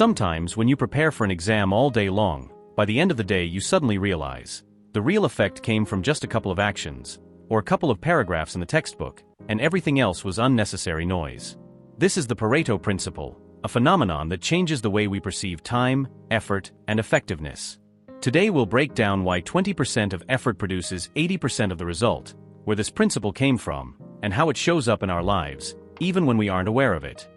Sometimes when you prepare for an exam all day long, by the end of the day you suddenly realize the real effect came from just a couple of actions, or a couple of paragraphs in the textbook, and everything else was unnecessary noise. This is the Pareto Principle, a phenomenon that changes the way we perceive time, effort, and effectiveness. Today we'll break down why 20% of effort produces 80% of the result, where this principle came from, and how it shows up in our lives, even when we aren't aware of it.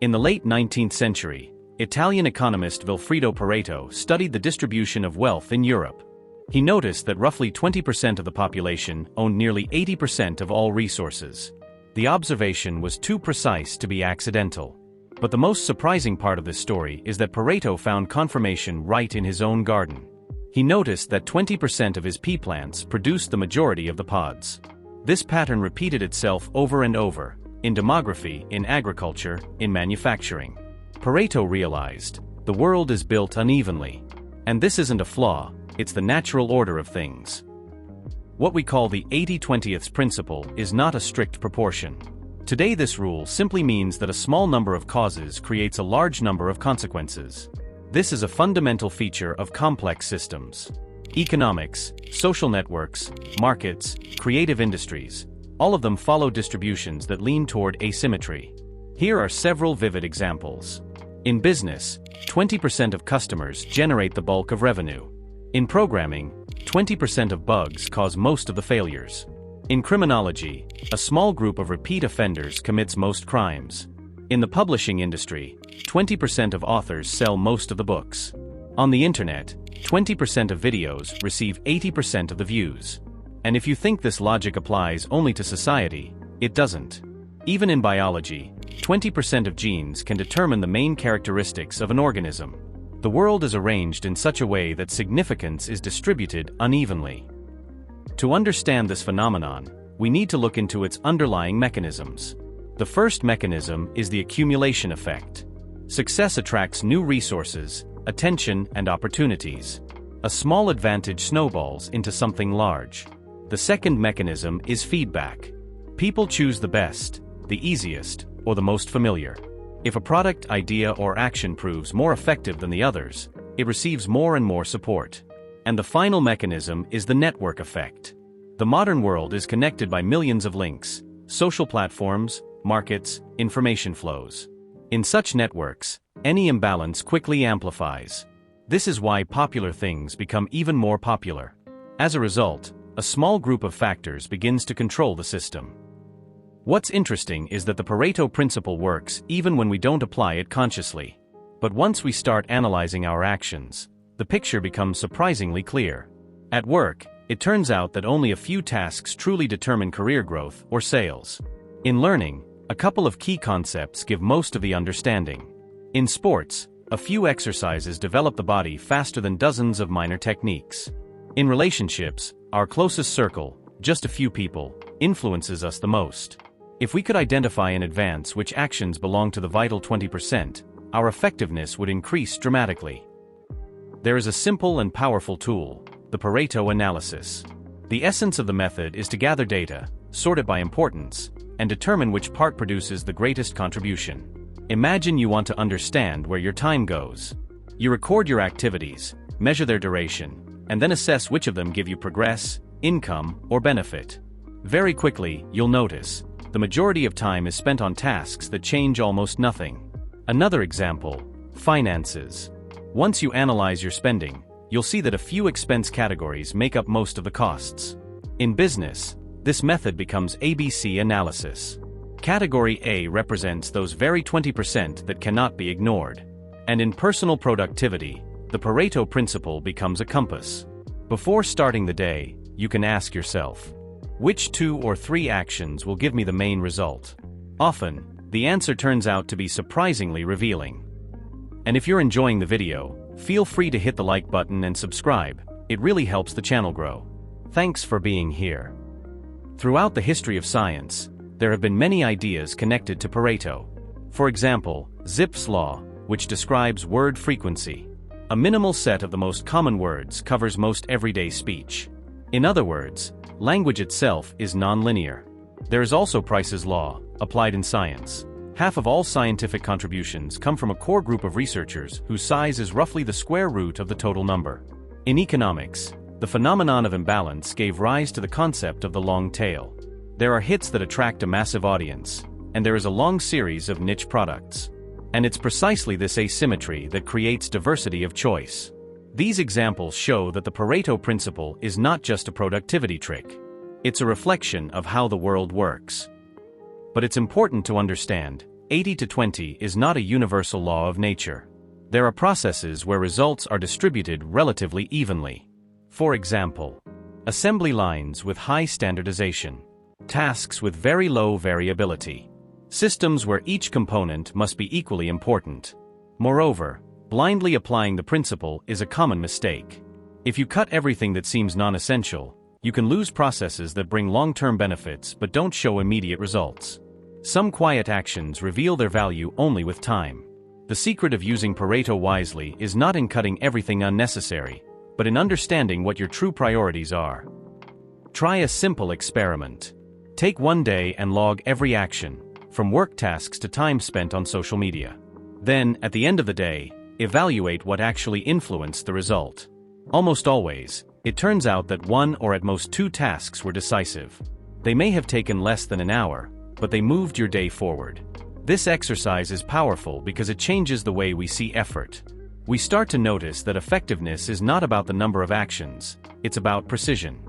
In the late 19th century, Italian economist Vilfredo Pareto studied the distribution of wealth in Europe. He noticed that roughly 20% of the population owned nearly 80% of all resources. The observation was too precise to be accidental. But the most surprising part of this story is that Pareto found confirmation right in his own garden. He noticed that 20% of his pea plants produced the majority of the pods. This pattern repeated itself over and over, in demography, in agriculture, in manufacturing. Pareto realized, the world is built unevenly. And this isn't a flaw, it's the natural order of things. What we call the 80-20th principle is not a strict proportion. Today this rule simply means that a small number of causes creates a large number of consequences. This is a fundamental feature of complex systems. Economics, social networks, markets, creative industries, all of them follow distributions that lean toward asymmetry. Here are several vivid examples. In business, 20% of customers generate the bulk of revenue. In programming, 20% of bugs cause most of the failures. In criminology, a small group of repeat offenders commits most crimes. In the publishing industry, 20% of authors sell most of the books. On the internet, 20% of videos receive 80% of the views. And if you think this logic applies only to society, it doesn't. Even in biology, 20% of genes can determine the main characteristics of an organism. The world is arranged in such a way that significance is distributed unevenly. To understand this phenomenon, we need to look into its underlying mechanisms. The first mechanism is the accumulation effect. Success attracts new resources, attention, and opportunities. A small advantage snowballs into something large. The second mechanism is feedback. People choose the best, the easiest, or the most familiar. If a product, idea, or action proves more effective than the others, it receives more and more support. And the final mechanism is the network effect. The modern world is connected by millions of links, social platforms, markets, information flows. In such networks, any imbalance quickly amplifies. This is why popular things become even more popular. As a result, a small group of factors begins to control the system. What's interesting is that the Pareto principle works even when we don't apply it consciously. But once we start analyzing our actions, the picture becomes surprisingly clear. At work, it turns out that only a few tasks truly determine career growth or sales. In learning, a couple of key concepts give most of the understanding. In sports, a few exercises develop the body faster than dozens of minor techniques. In relationships, our closest circle, just a few people, influences us the most. If we could identify in advance which actions belong to the vital 20%, our effectiveness would increase dramatically. There is a simple and powerful tool, the Pareto analysis. The essence of the method is to gather data, sort it by importance, and determine which part produces the greatest contribution. Imagine you want to understand where your time goes. You record your activities, measure their duration, and then assess which of them give you progress, income, or benefit. Very quickly, you'll notice the majority of time is spent on tasks that change almost nothing. Another example, finances. Once you analyze your spending, you'll see that a few expense categories make up most of the costs. In business, this method becomes ABC analysis. Category A represents those very 20% that cannot be ignored. And in personal productivity, the Pareto principle becomes a compass. Before starting the day, you can ask yourself, which 2 or 3 actions will give me the main result? Often, the answer turns out to be surprisingly revealing. And if you're enjoying the video, feel free to hit the like button and subscribe. It really helps the channel grow. Thanks for being here. Throughout the history of science, there have been many ideas connected to Pareto. For example, Zipf's law, which describes word frequency. A minimal set of the most common words covers most everyday speech. In other words, language itself is nonlinear. There is also Price's law, applied in science. Half of all scientific contributions come from a core group of researchers whose size is roughly the square root of the total number. In economics, the phenomenon of imbalance gave rise to the concept of the long tail. There are hits that attract a massive audience, and there is a long series of niche products. And it's precisely this asymmetry that creates diversity of choice. These examples show that the Pareto Principle is not just a productivity trick. It's a reflection of how the world works. But it's important to understand, 80-20 is not a universal law of nature. There are processes where results are distributed relatively evenly. For example, assembly lines with high standardization, tasks with very low variability, systems where each component must be equally important. Moreover, blindly applying the principle is a common mistake. If you cut everything that seems non-essential, you can lose processes that bring long-term benefits but don't show immediate results. Some quiet actions reveal their value only with time. The secret of using Pareto wisely is not in cutting everything unnecessary, but in understanding what your true priorities are. Try a simple experiment. Take one day and log every action, from work tasks to time spent on social media. Then, at the end of the day, evaluate what actually influenced the result. Almost always, it turns out that one or at most two tasks were decisive. They may have taken less than an hour, but they moved your day forward. This exercise is powerful because it changes the way we see effort. We start to notice that effectiveness is not about the number of actions, it's about precision.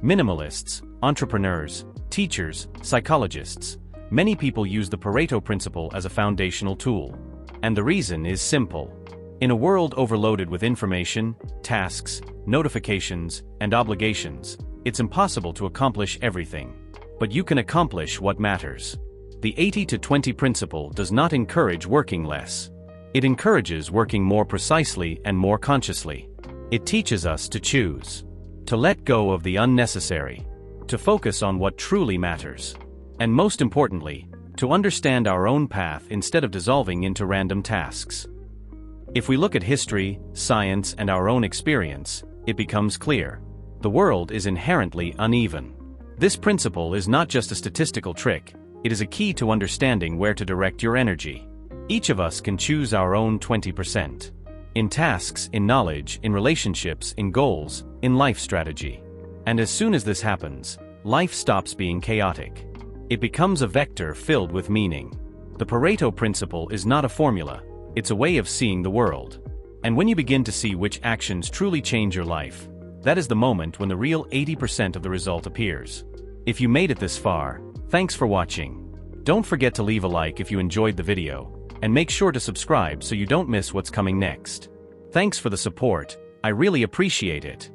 Minimalists, entrepreneurs, teachers, psychologists, many people use the Pareto Principle as a foundational tool. And the reason is simple. In a world overloaded with information, tasks, notifications, and obligations, it's impossible to accomplish everything. But you can accomplish what matters. The 80-20 principle does not encourage working less. It encourages working more precisely and more consciously. It teaches us to choose, to let go of the unnecessary, to focus on what truly matters, and most importantly, to understand our own path instead of dissolving into random tasks. If we look at history, science, and our own experience, it becomes clear. The world is inherently uneven. This principle is not just a statistical trick, it is a key to understanding where to direct your energy. Each of us can choose our own 20%. In tasks, in knowledge, in relationships, in goals, in life strategy. And as soon as this happens, life stops being chaotic. It becomes a vector filled with meaning. The Pareto Principle is not a formula, it's a way of seeing the world. And when you begin to see which actions truly change your life, that is the moment when the real 80% of the result appears. If you made it this far, thanks for watching. Don't forget to leave a like if you enjoyed the video, and make sure to subscribe so you don't miss what's coming next. Thanks for the support, I really appreciate it.